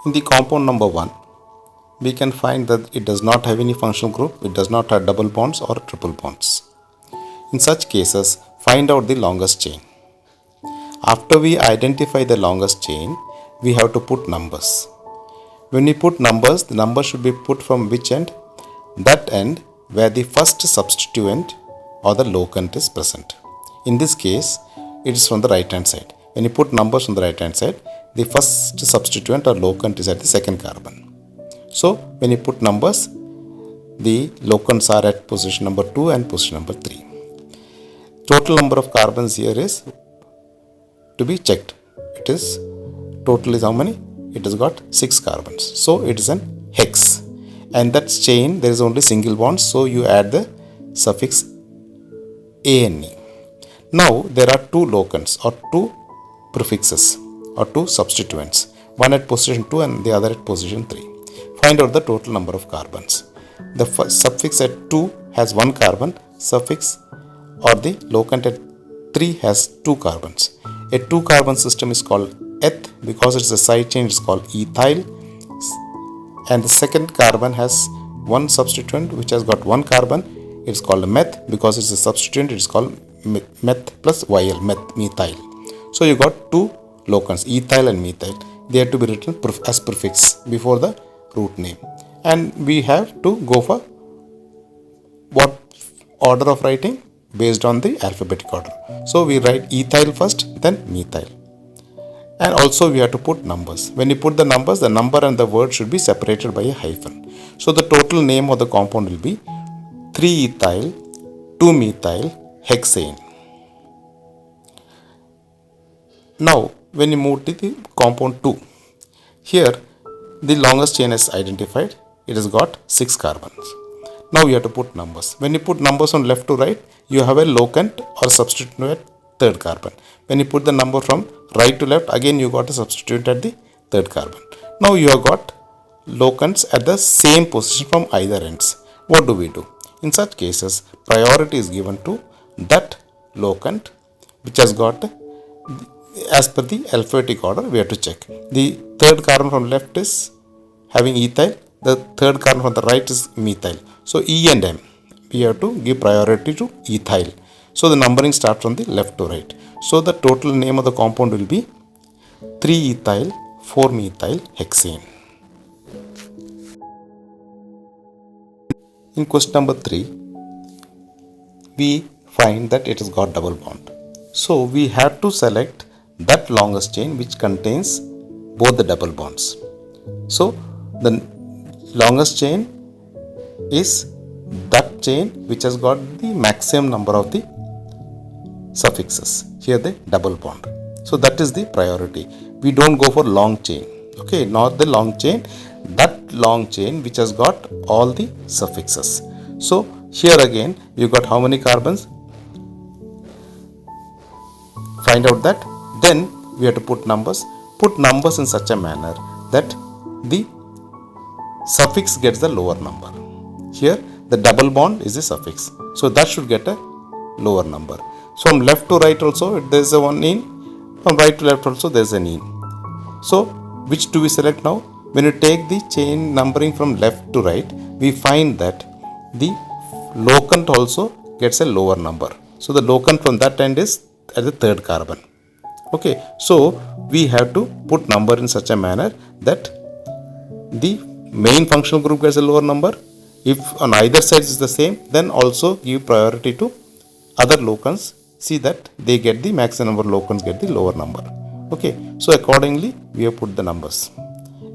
In the compound number 1, we can find that it does not have any functional group, it does not have double bonds or triple bonds. In such cases, find out the longest chain. After we identify the longest chain, we have to put numbers. When we put numbers, the number should be put from which end? That end where the first substituent or the locant is present. In this case, it is from the right hand side. When you put numbers on the right hand side, the first substituent or locant is at the second carbon. So, when you put numbers, the locants are at position number 2 and position number 3. Total number of carbons here is to be checked. It is total is how many? It has got 6 carbons. So, it is an hex. And that chain, there is only single bonds. So, you add the suffix ane. Now, there are 2 locants or 2 prefixes or 2 substituents. One at position 2 and the other at position 3. Find out the total number of carbons. The suffix at 2 has 1 carbon. Suffix or the locant at 3 has 2 carbons. A 2 carbon system is called eth because it is a side chain, it is called ethyl. And the second carbon has one substituent which has got 1 carbon. It is called meth because it is a substituent, it is called meth plus yl, methyl. So you got 2 locants, ethyl and methyl. They have to be written as prefix before the root name. And we have to go for what order of writing? Based on the alphabetic order. So we write ethyl first, then methyl. And also we have to put numbers. When you put the numbers, the number and the word should be separated by a hyphen. So the total name of the compound will be 3-ethyl 2-methyl hexane. Now when you move to the compound 2, here the longest chain is identified. It has got 6 carbons. Now you have to put numbers. When you put numbers from left to right, you have a locant or substituent at third carbon. When you put the number from right to left, again you got a substituent at the third carbon. Now you have got locants at the same position from either ends. What do we do? In such cases, priority is given to that locant which has got, as per the alphabetic order, we have to check. The third carbon from left is having ethyl, the third carbon from the right is methyl. So E and M, we have to give priority to ethyl. So the numbering starts from the left to right. So the total name of the compound will be 3-ethyl 4-methyl hexane. In question number 3, we find that it has got double bond. So we have to select that longest chain which contains both the double bonds. So the longest chain is that chain which has got the maximum number of the suffixes. Here the double bond. So that is the priority. We don't go for long chain. Okay, not the long chain. That long chain which has got all the suffixes. So here again you got how many carbons? Find out that. Then we have to put numbers. Put numbers in such a manner that the suffix gets the lower number. Here the double bond is the suffix. So that should get a lower number. So from left to right also there is a one in. From right to left also there is an in. So which do we select now? When you take the chain numbering from left to right, we find that the locant also gets a lower number. So the locant from that end is at the third carbon. Okay, so we have to put number in such a manner that the main functional group gets a lower number. If on either side is the same, then also give priority to other locants. See that they get the maximum number of locants get the lower number. Okay, so accordingly we have put the numbers.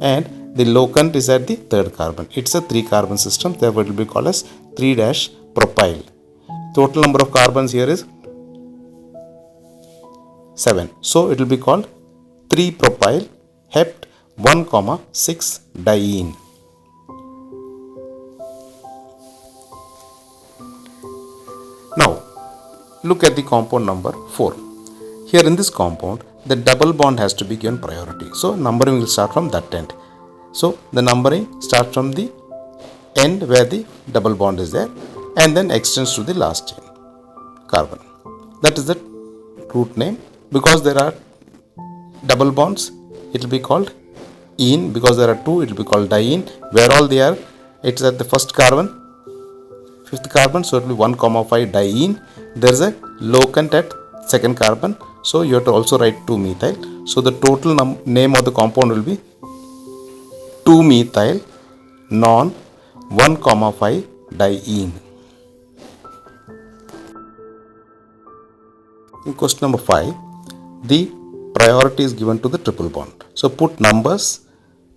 And the locant is at the third carbon. It's a 3 carbon system, therefore it will be called as 3-propyl. Total number of carbons here is 7. So it will be called 3-propyl hept 1,6-diene. Now look at the compound number 4. Here in this compound, the double bond has to be given priority. So numbering will start from that end. So the numbering starts from the end where the double bond is there and then extends to the last chain carbon. That is the root name. Because there are double bonds, it will be called ene, because there are two, it will be called diene. Where all they are, it's at the first carbon, fifth carbon, so it will be 1,5 diene. There is a locant at second carbon, so you have to also write 2-methyl. So the total name of the compound will be 2-methyl non 1,5 diene. In question number 5, the priority is given to the triple bond. So put numbers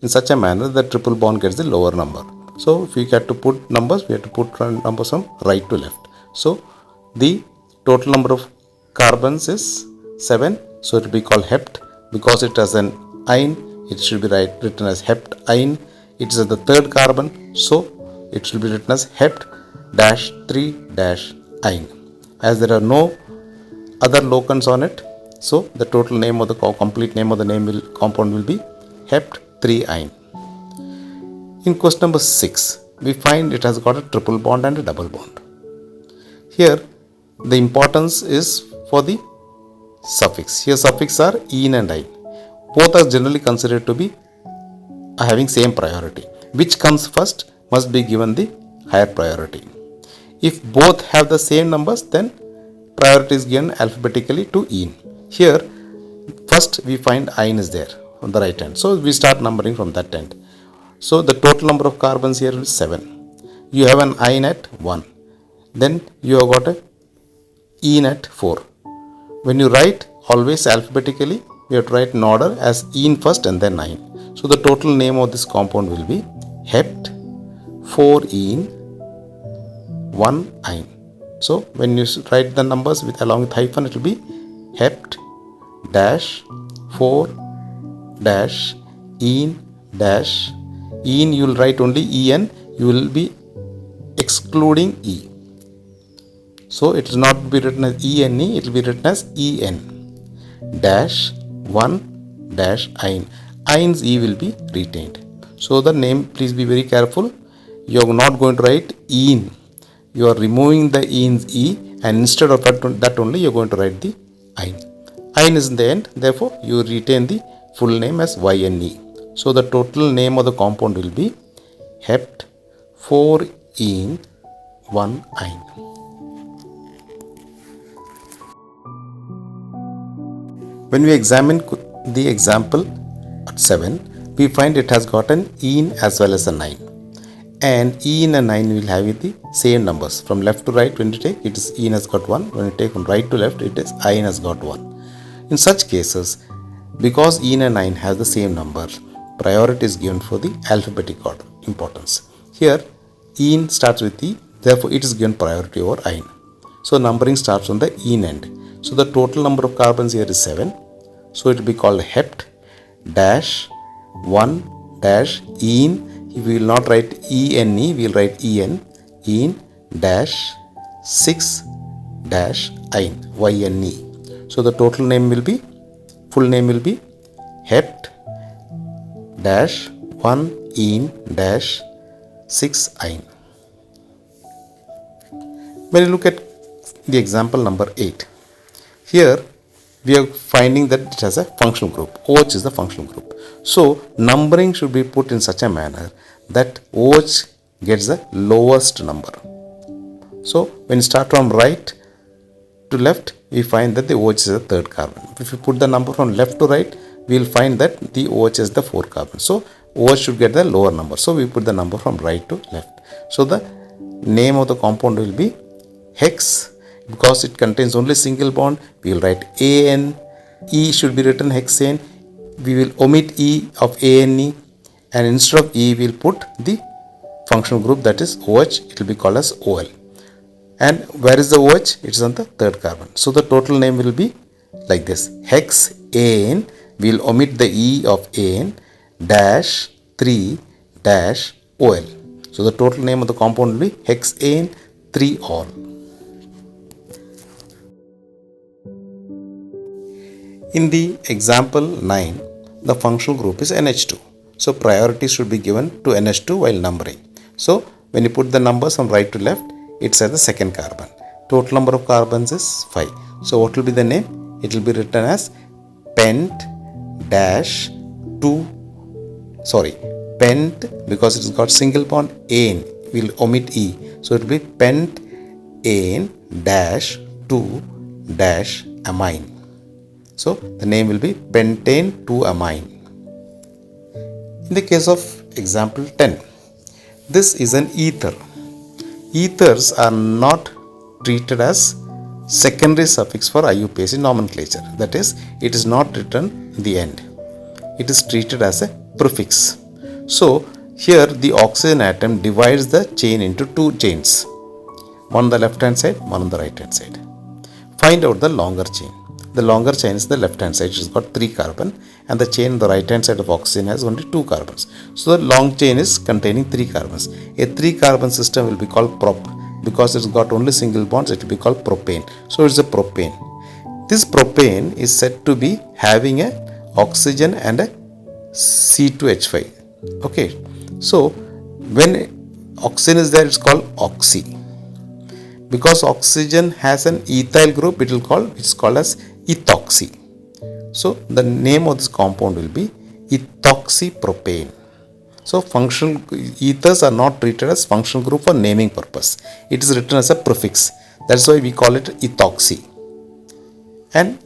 in such a manner that triple bond gets the lower number. So if we get to put numbers, we have to put numbers from right to left. So the total number of carbons is 7. So it will be called hept. Because it has an ine, it should be written as heptine. It is at the third carbon, so it should be written as hept-3-ine. As there are no other locants on it, so the total name of the complete name of the compound will be hept-3-ine. In question number 6, we find it has got a triple bond and a double bond. Here the importance is for the suffix. Here suffix are ene and ine. Both are generally considered to be having same priority. Which comes first must be given the higher priority. If both have the same numbers, then priority is given alphabetically to ene. Here first we find ine is there on the right hand, so we start numbering from that end. So the total number of carbons here is 7. You have an ine at 1, then you have got a ene at 4. When you write always alphabetically, you have to write in order as ene first and then ine. So the total name of this compound will be hept 4-ene 1-ine. So when you write the numbers with along with hyphen, it will be hept dash 4 dash ene dash. Ene you will write only en, you will be excluding e. So it will not be written as ene, it will be written as en dash 1 dash ine. Ine's e will be retained. So the name, please be very careful. You are not going to write ene. You are removing the ene's e, and instead of that only you are going to write the ine. Ine is in the end, therefore you retain the full name as yne. So the total name of the compound will be hept 4-ene 1-ine. When we examine the example at 7, we find it has got an ene as well as a 9. And ene and ine will have the same numbers. From left to right, when you take, it is ene has got 1. When you take from right to left, it is ine has got 1. In such cases, because ene and ine has the same number, priority is given for the alphabetic order importance. Here, ene starts with e, therefore it is given priority over ine. So numbering starts on the ene end. So the total number of carbons here is 7. So it will be called hept dash 1 dash ene. We will not write ene, we will write en dash 6 dash ine, yne. So the total name will be, full name will be hept dash 1 ene dash 6 ine. When you look at the example number 8, here we are finding that it has a functional group. OH is the functional group. So numbering should be put in such a manner that OH gets the lowest number. So when you start from right to left, we find that the OH is the third carbon. If you put the number from left to right, we will find that the OH is the fourth carbon. So OH should get the lower number. So we put the number from right to left. So the name of the compound will be hex. Because it contains only single bond, we will write AN. E should be written hexane. We will omit E of ANE, and instead of E we will put the functional group, that is OH. It will be called as OL. And where is the OH? It is on the third carbon. So the total name will be like this: hexane. We will omit the E of AN dash 3 dash OL. So the total name of the compound will be hexane 3-ol. In the example 9, the functional group is NH2. So priority should be given to NH2 while numbering. So when you put the numbers from right to left, it's at the second carbon. Total number of carbons is 5. So what will be the name? It will be written as pent dash 2 sorry, pent, because it's got single bond, ane, we'll omit E. So it will be pentane dash 2 dash amine. So the name will be pentane 2-amine. In the case of example 10, this is an ether. Ethers are not treated as secondary suffix for IUPAC nomenclature. That is, it is not written in the end. It is treated as a prefix. So here the oxygen atom divides the chain into two chains, one on the left hand side, one on the right hand side. Find out the longer chain. The longer chain is the left hand side, it has got 3 carbon, and the chain on the right hand side of oxygen has only 2 carbons. So the long chain is containing 3 carbons. A 3 carbon system will be called prop. Because it's got only single bonds, it will be called propane. So it's a propane. This propane is said to be having a oxygen and a C2H5. Okay, so when oxygen is there, it's called oxy. Because oxygen has an ethyl group, it's called as ethoxy. So the name of this compound will be ethoxypropane. So functional ethers are not treated as functional group for naming purpose. It is written as a prefix. That's why we call it ethoxy. And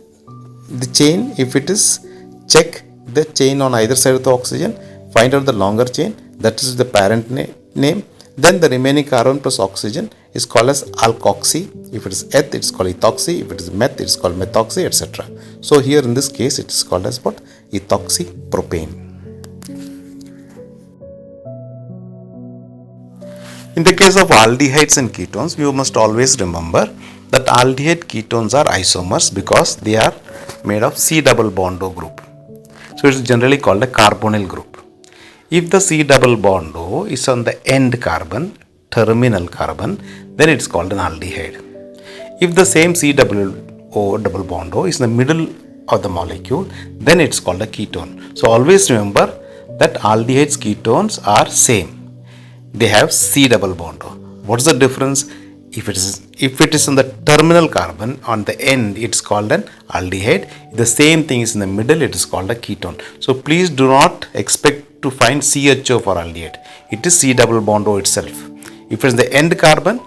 the chain, if it is, check the chain on either side of the oxygen, find out the longer chain, that is the parent name. Then the remaining carbon plus oxygen is called as alkoxy. If it is eth, it's called ethoxy. If it is meth, it's called methoxy, etc. So here in this case, it is called as what? Ethoxypropane. In the case of aldehydes and ketones, you must always remember that aldehyde ketones are isomers because they are made of C double bond O group. So it is generally called a carbonyl group. If the C double bond O is on the end carbon, terminal carbon, then it's called an aldehyde. If the same C double bond O is in the middle of the molecule, then it's called a ketone. So always remember that aldehydes ketones are same. They have C double bond O. What's the difference? If it is on the terminal carbon, on the end, it's called an aldehyde. If the same thing is in the middle, it is called a ketone. So please do not expect to find CHO for aldehyde. It is C double bond O itself. If it is the end carbon,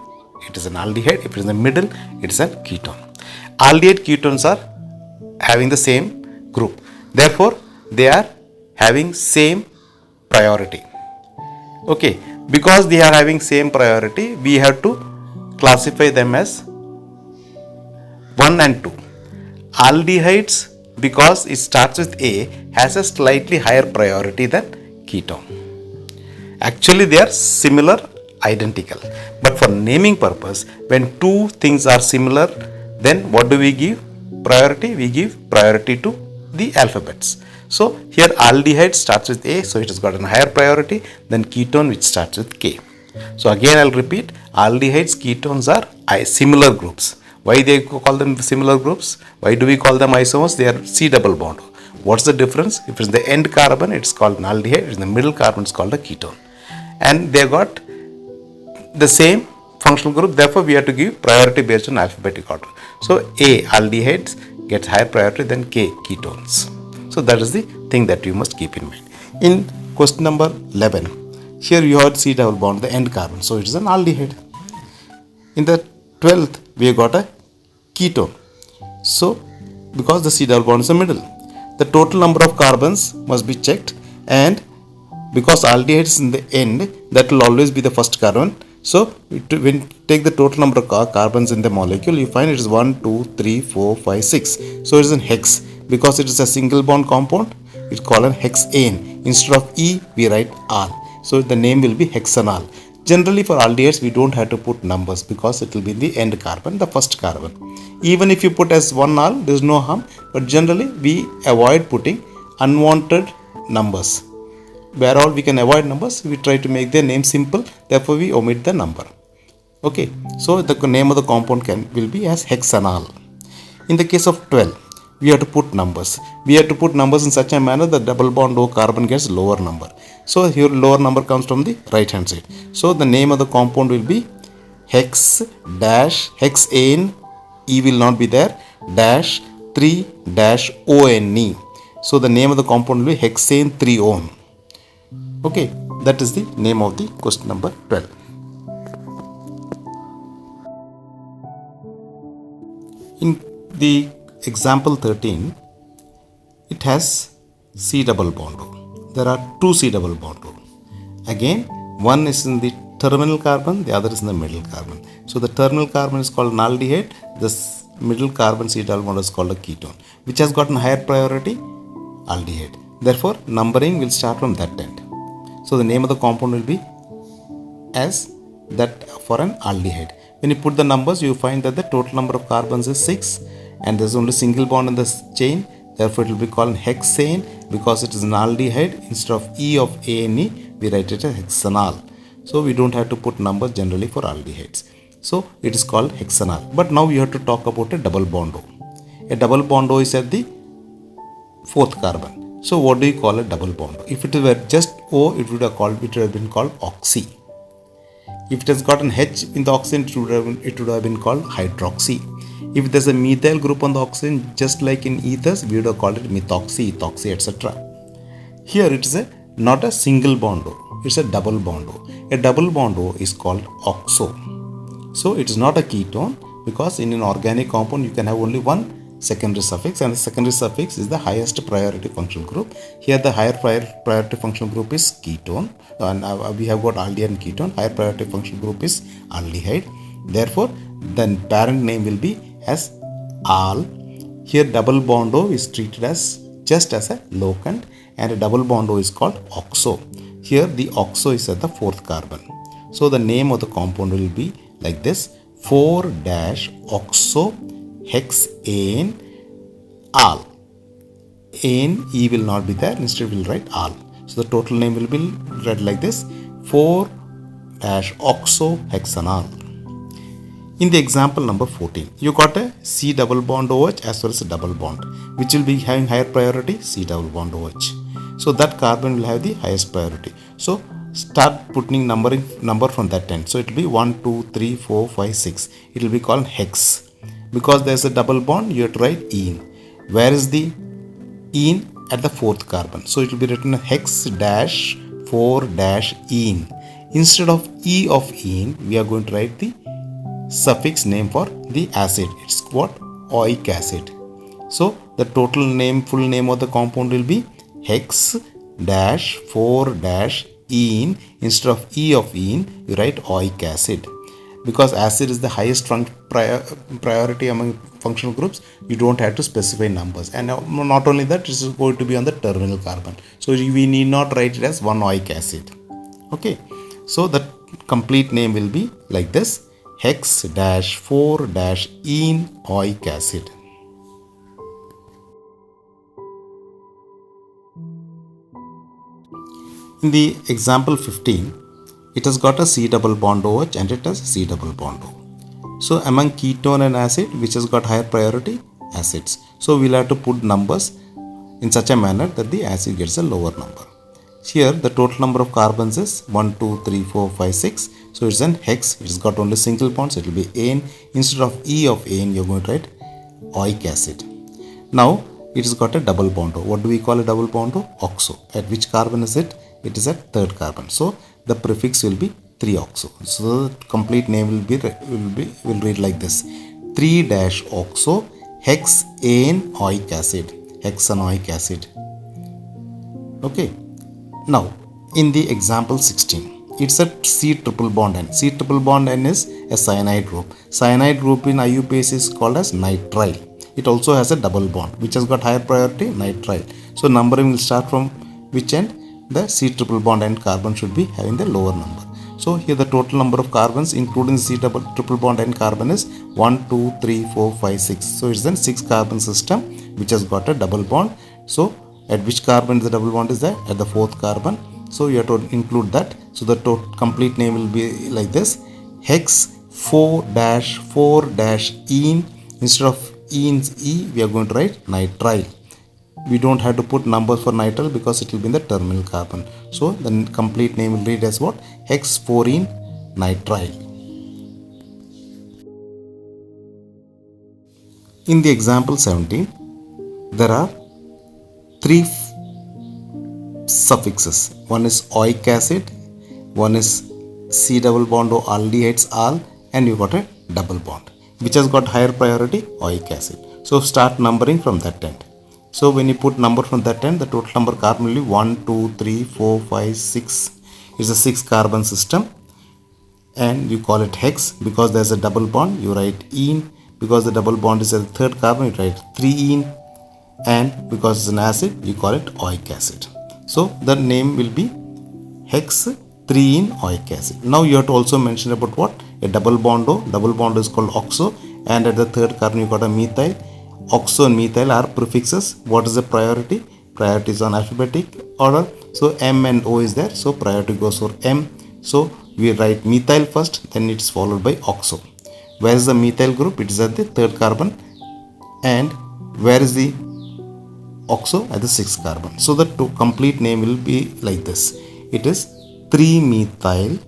it is an aldehyde. If it is in the middle, it is a ketone. Aldehyde ketones are having the same group. Therefore, they are having same priority. Okay, because they are having same priority, we have to classify them as 1 and 2. Aldehydes, because it starts with A, has a slightly higher priority than ketone. Actually, they are similar, identical. But for naming purpose, when two things are similar, then what do we give priority? We give priority to the alphabets. So here aldehyde starts with A, so it has got a higher priority than ketone, which starts with K. So again I'll repeat, aldehydes, ketones are similar groups. Why they call them similar groups? Why do we call them isomers? They are C double bond. What's the difference? If it's the end carbon, it's called an aldehyde. If it's the middle carbon, it's called a ketone. And they got the same functional group. Therefore, we have to give priority based on alphabetic order. So A, aldehydes, gets higher priority than K, ketones. So that is the thing that you must keep in mind. In question number 11, here you have C double bond, the end carbon. So it is an aldehyde. In the 12th, we have got a ketone. So because the C double bond is the middle, the total number of carbons must be checked, and because aldehyde is in the end, that will always be the first carbon. So when you take the total number of carbons in the molecule, you find it is 1, 2, 3, 4, 5, 6. So it is in hex. Because it is a single bond compound, it's called an hexane. Instead of E, we write R. So the name will be hexanal. Generally for aldehydes, we don't have to put numbers because it will be the end carbon, the first carbon. Even if you put as 1 there is no harm. But generally we avoid putting unwanted numbers. Where all we can avoid numbers, we try to make their name simple. Therefore we omit the number. Okay. So the name of the compound will be as hexanal. In the case of 12, we have to put numbers. We have to put numbers in such a manner that double bond O carbon gets lower number. So here lower number comes from the right hand side. So the name of the compound will be hex dash hexane, E will not be there, dash 3 dash ONE. So the name of the compound will be hexane 3-one. Okay, that is the name of the question number 12. In the example 13, it has C double bond O. There are two C double bond O. Again, one is in the terminal carbon, the other is in the middle carbon. So the terminal carbon is called an aldehyde, this middle carbon C double bond is called a ketone, which has gotten higher priority, aldehyde. Therefore, numbering will start from that end. So the name of the compound will be as that for an aldehyde. When you put the numbers, you find that the total number of carbons is 6 and there is only single bond in this chain. Therefore, it will be called hexane because it is an aldehyde. Instead of E of A and E, we write it as hexanal. So we don't have to put numbers generally for aldehydes. So it is called hexanal. But now we have to talk about a double bond O. A double bond O is at the fourth carbon. So what do you call a double bond? If it were just O, it would have been called oxy. If it has got an H in the oxygen, it would have been called hydroxy. If there's a methyl group on the oxygen, just like in ethers, we would have called it methoxy, ethoxy, etc. Here it is not a single bond O, it's a double bond O. A double bond O is called oxo. So it is not a ketone because in an organic compound you can have only one secondary suffix, and the secondary suffix is the highest priority functional group. Here the higher priority functional group is ketone, and we have got aldehyde and ketone. Higher priority functional group is aldehyde. Therefore, the parent name will be as al. Here double bond O is treated as just as a locant, and a double bond O is called oxo. Here the oxo is at the fourth carbon. So the name of the compound will be like this: 4-oxo hexane al. Ane, E will not be there, instead we will write al. So the total name will be read like this: 4-oxo hexanal. In the example number 14, you got a C double bond OH as well as a double bond, which will be having higher priority, C double bond OH. So that carbon will have the highest priority. So start putting number from that end. So it will be 1, 2, 3, 4, 5, 6. It will be called hex. Because there is a double bond, you have to write ene. Where is the ene? At the fourth carbon. So it will be written hex dash 4 dash ene. Instead of E of ene, we are going to write the suffix name for the acid. It's what? Oic acid. So the total name, full name of the compound will be hex dash 4 dash ene. Instead of E of ene, you write oic acid. Because acid is the highest priority among functional groups, you don't have to specify numbers. And not only that, it is going to be on the terminal carbon. So we need not write it as 1-oic acid. Okay. So the complete name will be like this: hex dash 4 dash ene oic acid. In the example 15, it has got a C double bond OH and it has C double bond O. So among ketone and acid, which has got higher priority? Acids. So we'll have to put numbers in such a manner that the acid gets a lower number. Here the total number of carbons is 1, 2, 3, 4, 5, 6. So it's an hex. It's got only single bonds. It will be ane. Instead of E of ane, you're going to write oic acid. Now it has got a double bond O. What do we call a double bond O? Oxo. At which carbon is it? It is at third carbon. So the prefix will be 3-oxo. So the complete name will read like this: 3-oxo hexanoic acid. Hexanoic acid. Okay. Now in the example 16, it's a C triple bond N. C triple bond N is a cyanide group. Cyanide group in IUPAC is called as nitrile. It also has a double bond, which has got higher priority, nitrile. So numbering will start from which end? The C triple bond N carbon should be having the lower number. So here the total number of carbons including C triple bond N carbon is 1, 2, 3, 4, 5, 6. So it's then 6 carbon system which has got a double bond. So at which carbon the double bond is there? At the fourth carbon. So you have to include that. So the complete name will be like this: hex 4-4-ene. Instead of ene's E, we are going to write nitrile. We don't have to put numbers for nitrile because it will be in the terminal carbon. So the complete name will read as what? Hex 4-ene nitrile. In the example 17, there are 3 suffixes. One is oic acid, one is C double bond O aldehydes al, and you got a double bond. Which has got higher priority? Oic acid. So start numbering from that end. So when you put number from that end, the total number carbon will be 1, 2, 3, 4, 5, 6. It's a 6 carbon system. And you call it hex because there's a double bond. You write ene. Because the double bond is a third carbon, you write 3-ene. And because it's an acid, you call it oic acid. So the name will be hex 3-ene oic acid. Now you have to also mention about what? A double bond O. Double bond is called oxo. And at the third carbon you got a methyl. Oxo and methyl are prefixes. What is the priority? Priority is on alphabetic order. So M and O is there. So priority goes for M. So we write methyl first, then it's followed by oxo. Where is the methyl group? It is at the third carbon. And where is the oxo? At the sixth carbon. So the complete name will be like this. It is 3-methyl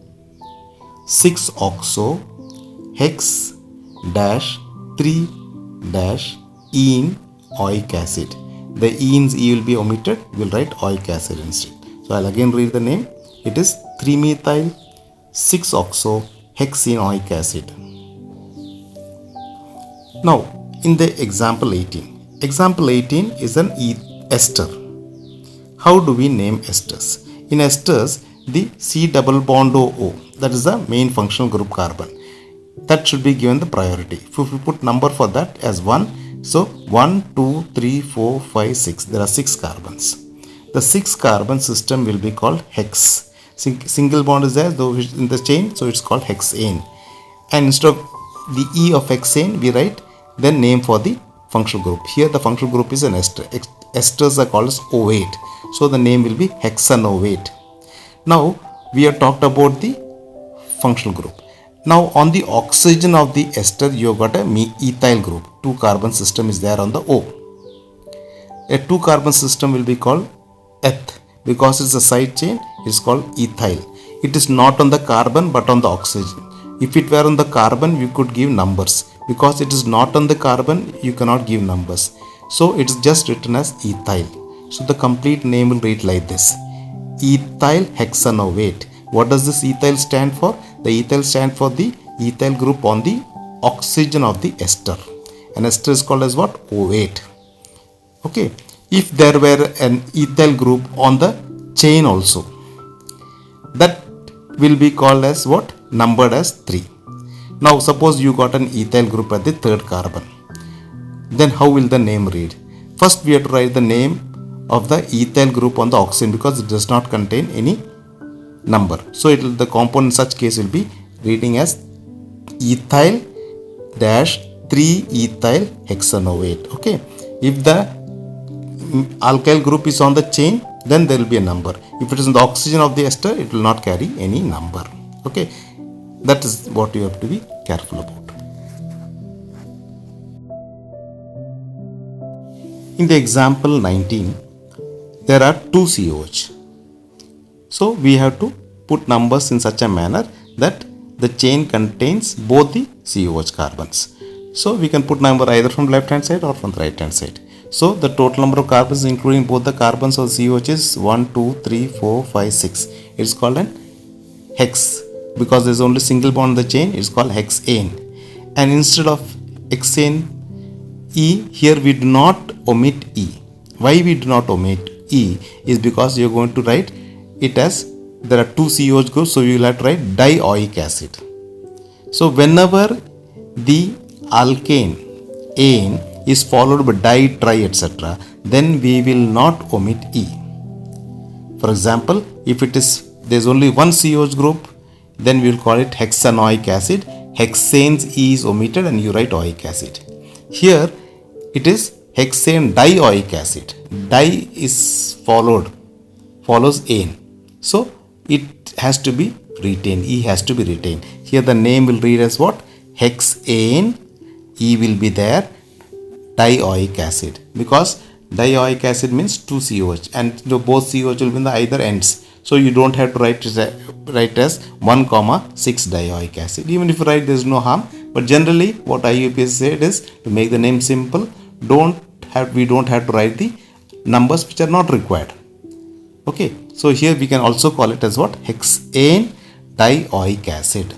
6-oxo hex dash 3-ene oic acid. The enes E will be omitted. We will write oic acid instead. So I'll again read the name. It is 3-methyl 6-oxo hexene oic acid. Now in the example 18. Example 18 is an ester. How do we name esters? In esters, the C double bond O, that is the main functional group carbon, that should be given the priority. If we put number for that as 1, so 1, 2, 3, 4, 5, 6, there are 6 carbons. The 6 carbon system will be called hex. Single bond is there though in the chain, so it's called hexane. And instead of the E of hexane, we write the name for the functional group. Here the functional group is an ester. Esters are called as ovate. So the name will be hexanovate. Now we have talked about the functional group. Now on the oxygen of the ester, you have got a ethyl group. 2 carbon system is there on the O. A 2 carbon system will be called eth. Because it's a side chain, it's called ethyl. It is not on the carbon but on the oxygen. If it were on the carbon, we could give numbers. Because it is not on the carbon, you cannot give numbers. So it's just written as ethyl. So the complete name will read like this. Ethyl hexanovate. What does this ethyl stand for? The ethyl stand for the ethyl group on the oxygen of the ester. An ester is called as what? OH. Okay. If there were an ethyl group on the chain also, that will be called as what? Numbered as 3. Now suppose you got an ethyl group at the third carbon. Then how will the name read? First we have to write the name of the ethyl group on the oxygen because it does not contain any number. So the compound in such case will be reading as ethyl dash 3-ethyl hexanovate. Okay. If the alkyl group is on the chain, then there will be a number. If it is in the oxygen of the ester, it will not carry any number. Okay. That is what you have to be careful about. In the example 19, there are 2 COH. So we have to put numbers in such a manner that the chain contains both the COH carbons. So we can put number either from the left hand side or from the right hand side. So the total number of carbons including both the carbons of COH is 1, 2, 3, 4, 5, 6. It's called an hex. Because there is only single bond on the chain, it's called hexane. And instead of hexane E, here we do not omit E. Why we do not omit E is because you are going to write it as there are 2 COH groups, so you will have to write dioic acid. So whenever the alkane ane is followed by di, tri, etc., then we will not omit E. For example, if it is there is only one COH group, then we will call it hexanoic acid. Hexane's E is omitted and you write oic acid. Here it is hexane dioic acid. Di is follows ane. So it has to be retained. E has to be retained. Here the name will read as what? Hexane. E will be there. Dioic acid. Because dioic acid means 2 COH and both COH will be in the either ends. So you don't have to write as 1,6 dioic acid. Even if you write, there is no harm. But generally, what IUPAC said is to make the name simple. We don't have to write the numbers which are not required. Okay, so here we can also call it as what? Hexane dioic acid.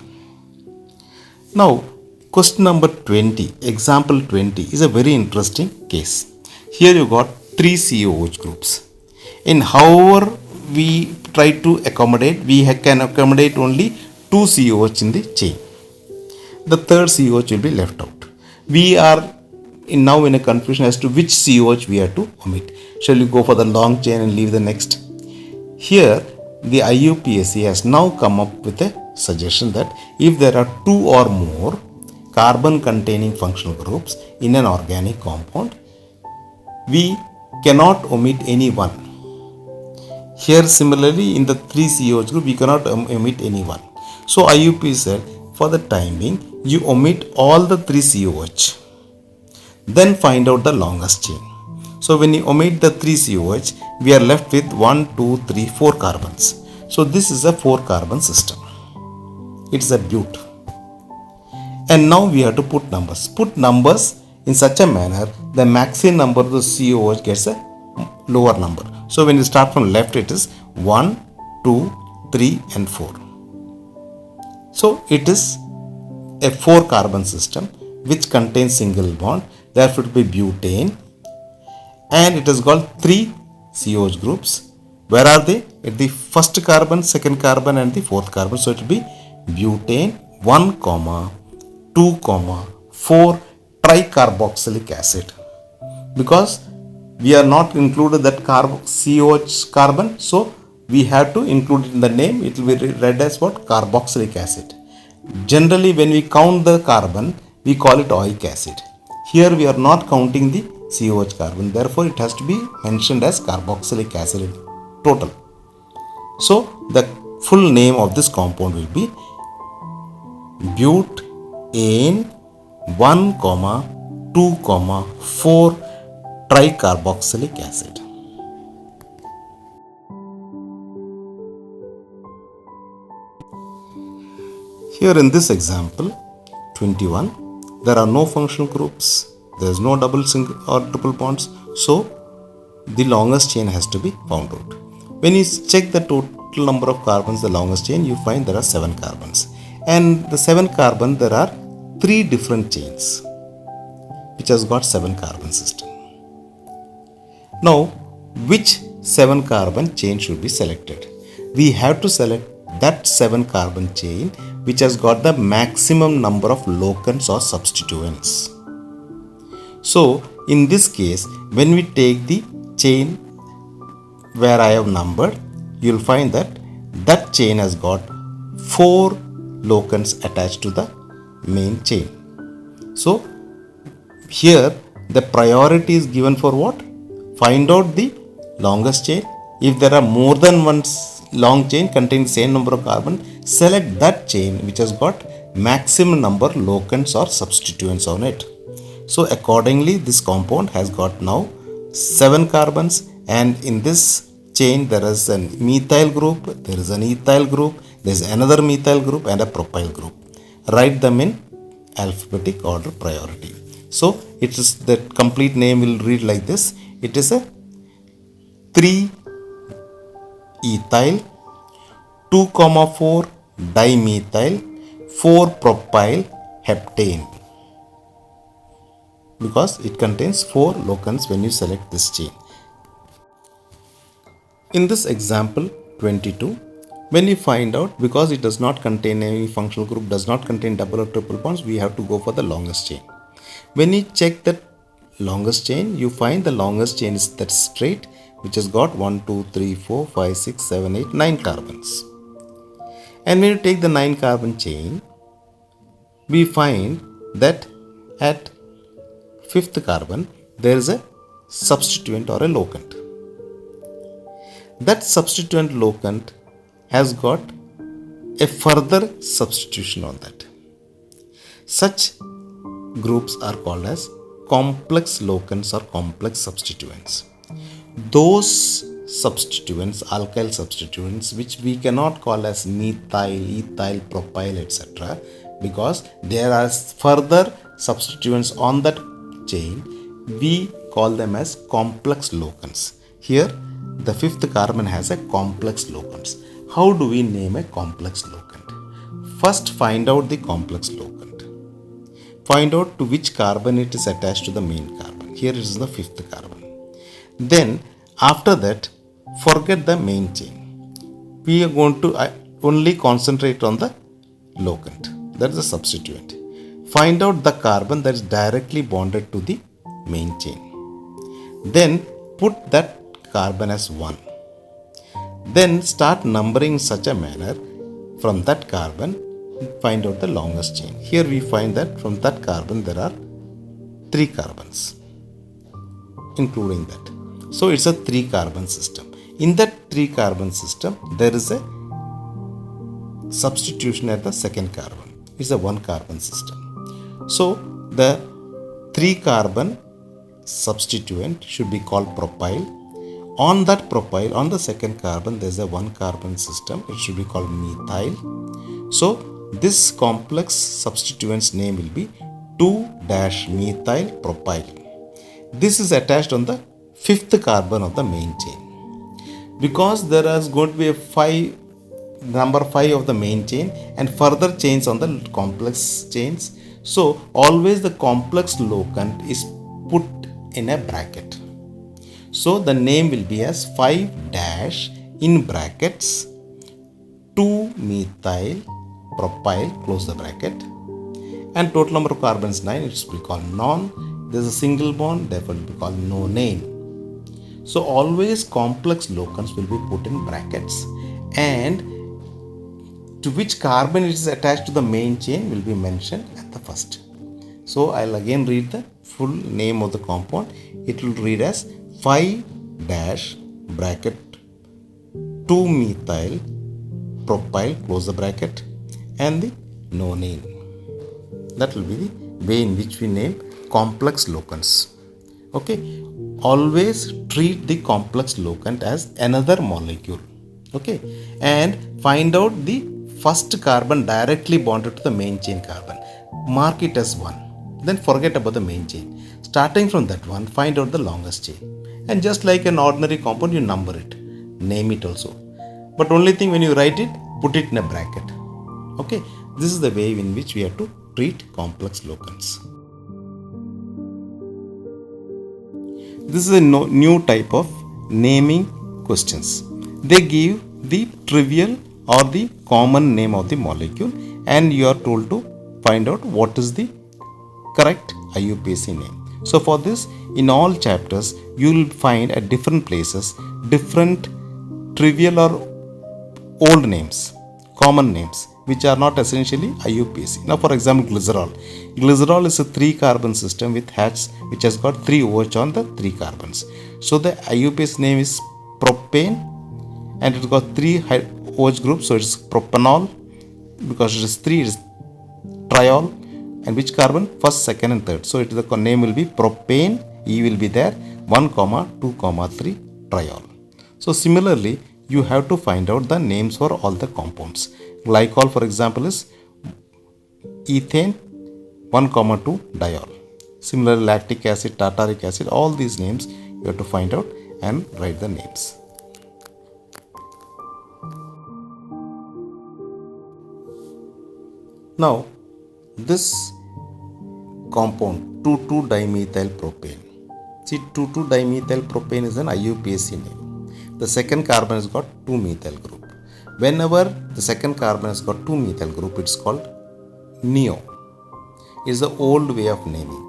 Now, question number 20, example 20 is a very interesting case. Here you got 3 COOH groups. In however we try to accommodate, we can accommodate only 2 COOH in the chain. The third COOH will be left out. We are now in a confusion as to which COOH we have to omit. Shall we go for the long chain and leave the next? Here, the IUPAC has now come up with a suggestion that if there are 2 or more carbon containing functional groups in an organic compound, we cannot omit any one. Here similarly in the 3 COH group we cannot omit any one. So IUP said for the time being you omit all the 3 COH, then find out the longest chain. So when you omit the 3 COH, we are left with 1, 2, 3, 4 carbons. So this is a 4 carbon system. It's a bute. And now we have to put numbers. Put numbers in such a manner the maximum number of the COH gets a lower number. So when you start from left, it is 1, 2, 3 and 4. So it is a 4 carbon system which contains single bond. Therefore it will be butane. And it has got 3 COH groups. Where are they? At the first carbon, second carbon and the fourth carbon. So it will be butane 1, 2, 4 tricarboxylic acid. Because we are not included that COH carbon, so we have to include it in the name. It will be read as what? Carboxylic acid. Generally when we count the carbon, we call it oic acid. Here we are not counting the COH carbon, therefore it has to be mentioned as carboxylic acid in total. So the full name of this compound will be butane 1, 2, 4 tricarboxylic acid. Here in this example 21, there are no functional groups, there is no double single or triple bonds, so the longest chain has to be found out. When you check the total number of carbons, the longest chain, you find there are 7 carbons. And the 7 carbon, there are 3 different chains which has got 7 carbon system. Now, which 7 carbon chain should be selected? We have to select that 7 carbon chain which has got the maximum number of locants or substituents. So, in this case, when we take the chain where I have numbered, you will find that that chain has got 4 locants attached to the main chain. So, here the priority is given for what? Find out the longest chain. If there are more than one long chain containing the same number of carbon, select that chain which has got maximum number of locants or substituents on it. So accordingly, this compound has got now 7 carbons, and in this chain there is an methyl group, there is an ethyl group, there is another methyl group and a propyl group. Write them in alphabetic order priority. So it is, the complete name will read like this. It is a 3 ethyl, 2, 4 dimethyl, 4 propyl heptane, because it contains 4 locants when you select this chain. In this example 22, when you find out, because it does not contain any functional group, does not contain double or triple bonds, we have to go for the longest chain. When you check the longest chain, you find the longest chain is that straight, which has got 1, 2, 3, 4, 5, 6, 7, 8, 9 carbons. And when you take the 9 carbon chain, we find that at 5th carbon there is a substituent or a locant. That substituent locant has got a further substitution on that. Such groups are called as complex locants or complex substituents. Those substituents, alkyl substituents, which we cannot call as methyl, ethyl, propyl, etc., because there are further substituents on that chain, we call them as complex locants. Here the fifth carbon has a complex locants. How do we name a complex locant? First, find out the complex locant. Find out to which carbon it is attached to the main carbon. Here it is the fifth carbon. Then, after that, forget the main chain. We are going to only concentrate on the locant. That is the substituent. Find out the carbon that is directly bonded to the main chain. Then put that carbon as 1. Then start numbering in such a manner from that carbon find out the longest chain. Here we find that from that carbon there are 3 carbons including that. So it's a 3 carbon system. In that 3 carbon system there is a substitution at the second carbon. It's a 1 carbon system. So the 3 carbon substituent should be called propyl. On that propyl, on the second carbon, there is a 1 carbon system. It should be called methyl. So this complex substituent's name will be 2-methyl propyl. This is attached on the 5th carbon of the main chain. Because there is going to be a number 5 of the main chain and further chains on the complex chains. So always the complex locant is put in a bracket. So the name will be as 5- in brackets 2-methyl propyl, close the bracket, and total number of carbons 9. It will be called non. There is a single bond, therefore it will be called nonane. So always complex locants will be put in brackets, and to which carbon it is attached to the main chain will be mentioned at the first. So I'll again read the full name of the compound. It will read as 5- bracket 2-methyl propyl, close the bracket, and the nonane. That will be the way in which we name complex locants. Okay. Always treat the complex locant as another molecule. Okay. And find out the first carbon directly bonded to the main chain carbon. Mark it as 1. Then forget about the main chain. Starting from that one, find out the longest chain. And just like an ordinary compound, you number it. Name it also. But only thing when you write it, put it in a bracket. Okay. This is the way in which we have to treat complex locants. This is a new type of naming questions. They give the trivial or the common name of the molecule and you are told to find out what is the correct IUPAC name. So for this, in all chapters, you will find at different places different trivial or old names, common names, which are not essentially IUPAC. Now, for example, glycerol. Glycerol is a 3 carbon system with hats which has got 3 OH on the 3 carbons. So the IUPAC name is propane and it has got 3 OH groups. So it's propanol because it is 3, it is triol. And which carbon? First, second and third. So the name will be propane. E will be there. 1, 2, 3 triol. So similarly, you have to find out the names for all the compounds. Glycol, for example, is ethane 1, 2 diol. Similarly, lactic acid, tartaric acid, all these names you have to find out and write the names. Now, this compound 2,2-dimethyl propane. See, 2,2-dimethyl propane is an IUPAC name. The second carbon has got 2-methyl group. Whenever the second carbon has got 2-methyl group, it's called neo. It's the old way of naming.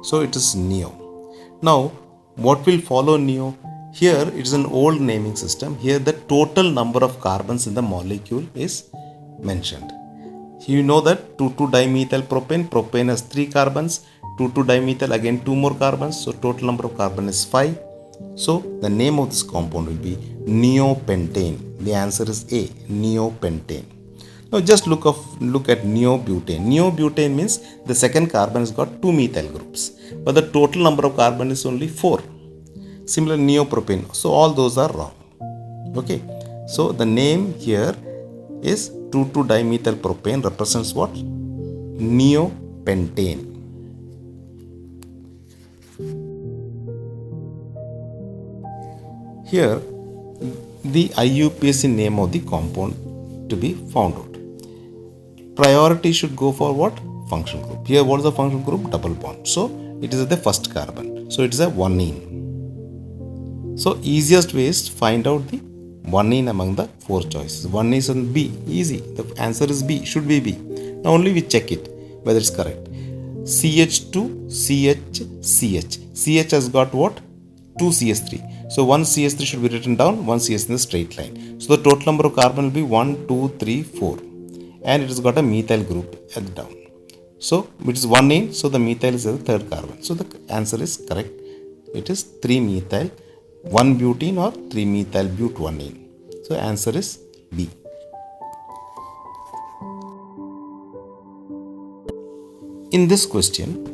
So it is neo. Now, what will follow neo? Here it is an old naming system. Here the total number of carbons in the molecule is mentioned. You know that 2,2-dimethyl propane. Propane has 3 carbons. 2,2-dimethyl again 2 more carbons. So total number of carbon is 5. So the name of this compound will be neopentane. The answer is A, neopentane. Now just look at neobutane. Neobutane means the second carbon has got 2 methyl groups, but the total number of carbon is only 4. Similar neopropane. So all those are wrong. Okay. So the name here is 2,2-dimethyl propane represents what? Neopentane. Here the IUPAC name of the compound to be found out. Priority should go for what? Function group. Here, what is the function group? Double bond. So, it is at the first carbon. So, it is a 1-ene. So, easiest way is to find out the 1-ene among the 4 choices. 1 is on B. Easy. The answer is B. Should be B. Now, only we check it whether it's correct. CH2, CH, CH. CH has got what? 2 CH3. So, 1 CH3 should be written down, 1 CH in a straight line. So, the total number of carbon will be 1, 2, 3, 4. And it has got a methyl group at the down. So, it is 1-ene, so the methyl is the third carbon. So, the answer is correct. It is 3-methyl 1-butene or 3-methyl but 1-ene. So, answer is B. In this question,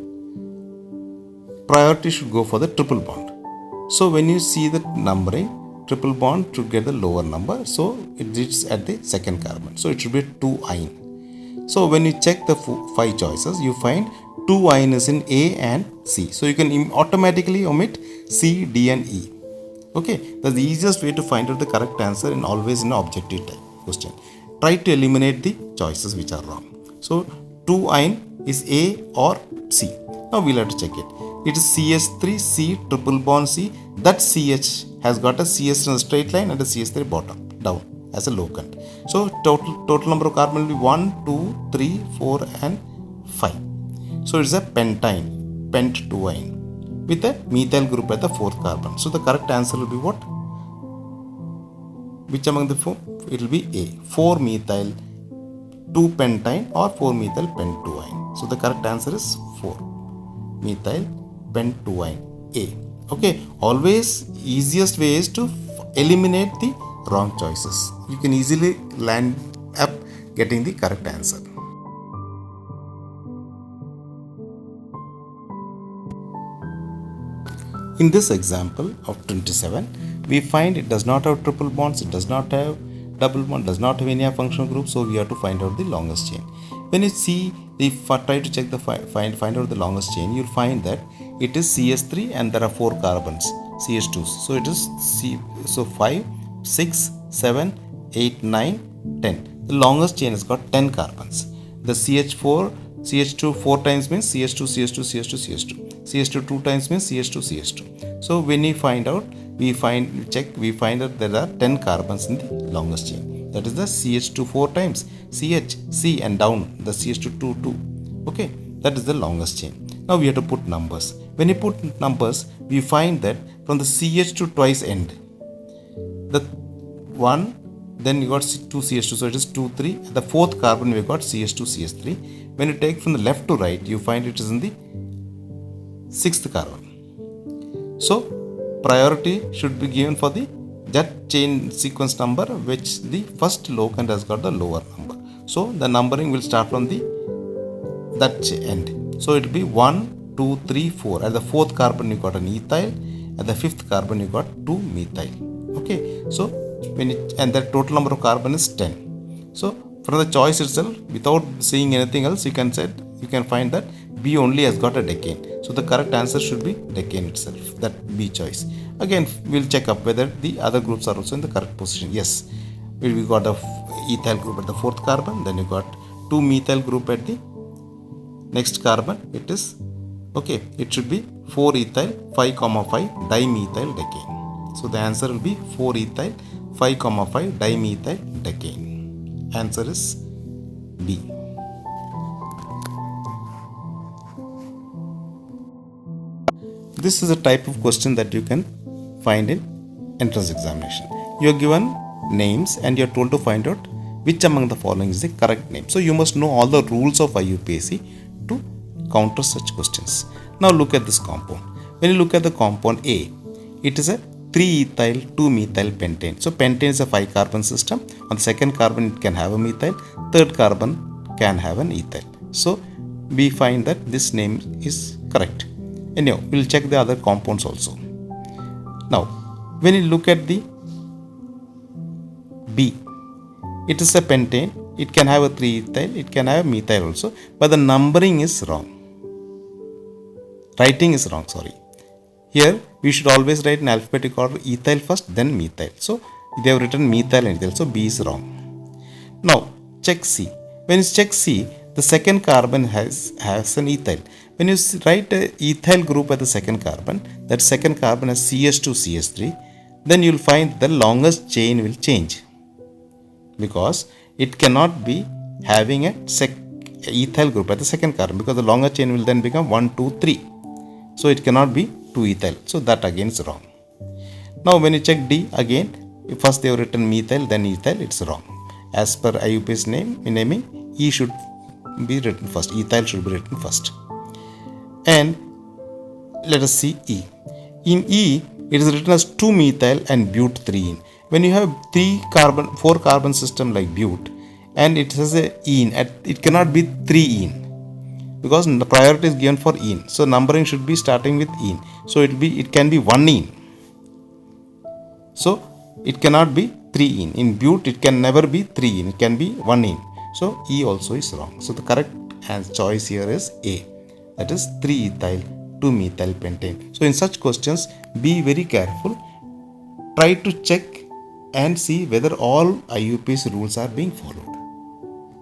priority should go for the triple bond. So, when you see the numbering, triple bond to get the lower number. So, it is at the second carbon. So, it should be 2-ine. So, when you check the 5 choices, you find 2-ine is in A and C. So, you can automatically omit C, D and E. Okay, that's the easiest way to find out the correct answer in always in an objective type question. Try to eliminate the choices which are wrong. So, 2-ine is A or C. Now, we'll have to check it. It is CH3C triple bond C. That CH has got a CH in a straight line and a CH3 bottom down as a locant. So, total number of carbon will be 1, 2, 3, 4 and 5. So, it is a pentyne, pent 2-ine with a methyl group at the fourth carbon. So, the correct answer will be what? Which among the 4? It will be A, 4-methyl 2-pentyne or 4-methyl pent 2-ine. So, the correct answer is 4-methyl pent 2-ine A. Okay, always easiest way is to eliminate the wrong choices. You can easily land up getting the correct answer. In this example of 27, we find it does not have triple bonds, it does not have double bond, does not have any functional group, so we have to find out the longest chain. When you see the try to check the find out the longest chain, you'll find that it is CH3 and there are 4 carbons, CH2. So it is 5, 6, 7, 8, 9, 10. The longest chain has got 10 carbons. The CH2 4 times means CH2, CH2, CH2, CH2. CH2 2 times means CH2, CH2. So when we find out, we find that there are 10 carbons in the longest chain. That is the CH2 4 times, CH, C and down the CH2 2, 2. Okay, that is the longest chain. Now we have to put numbers. When you put numbers, we find that from the CH2 twice end, the 1, then you got 2 CH2, so it is 2, 3. At the fourth carbon, we got CH2, CH3. When you take from the left to right, you find it is in the 6th carbon. So, priority should be given for that chain sequence number which the first locant has got the lower number. So, the numbering will start from that end. So, it will be 1, 2, 3, 4. At the fourth carbon, you got an ethyl. At the fifth carbon, you got 2 methyl. Okay, so and the total number of carbon is 10. So, from the choice itself, without seeing anything else, you can find that B only has got a decane. So, the correct answer should be decane itself, that B choice. Again, we'll check up whether the other groups are also in the correct position. Yes, we got a ethyl group at the fourth carbon, then you got 2 methyl group at the next carbon. It is okay, it should be 4 ethyl 5, 5 dimethyl decane. So, the answer will be 4 ethyl 5, 5 dimethyl decane. Answer is B. This is a type of question that you can find in entrance examination. You are given names and you are told to find out which among the following is the correct name. So you must know all the rules of IUPAC to counter such questions. Now look at this compound. When you look at the compound A, it is a 3-ethyl 2-methyl pentane. So pentane is a 5-carbon system. On the second carbon it can have a methyl. Third carbon can have an ethyl. So we find that this name is correct. Anyhow, we will check the other compounds also. Now, when you look at the B, it is a pentane. It can have a 3-ethyl. It can have a methyl also. But the numbering is wrong. Writing is wrong, sorry. Here, we should always write in alphabetic order ethyl first, then methyl. So, They have written methyl and ethyl, so B is wrong. Now check C. When you check C, the second carbon has an ethyl. When you write a ethyl group at the second carbon, that second carbon has CH2 CH3, then you will find the longest chain will change, because it cannot be having a ethyl group at the second carbon, because the longer chain will then become 1 2 3. So it cannot be 2 ethyl. So that again is wrong. Now when you check D again, first they have written methyl then ethyl, it's wrong. As per IUPAC's naming, E should be written first, ethyl should be written first. And let us see E. In E, it is written as 2 methyl and but 3 ene. When you have 4 carbon system like but, and it has a ene, it cannot be 3 ene, because the priority is given for ene. So numbering should be starting with ene. So it can be 1 ene. So it cannot be 3 ene. In but it can never be 3 ene. It can be 1 ene. So E also is wrong. So the correct choice here is A. That is 3 ethyl 2 methyl pentane. So in such questions, be very careful. Try to check and see whether all IUPAC's rules are being followed.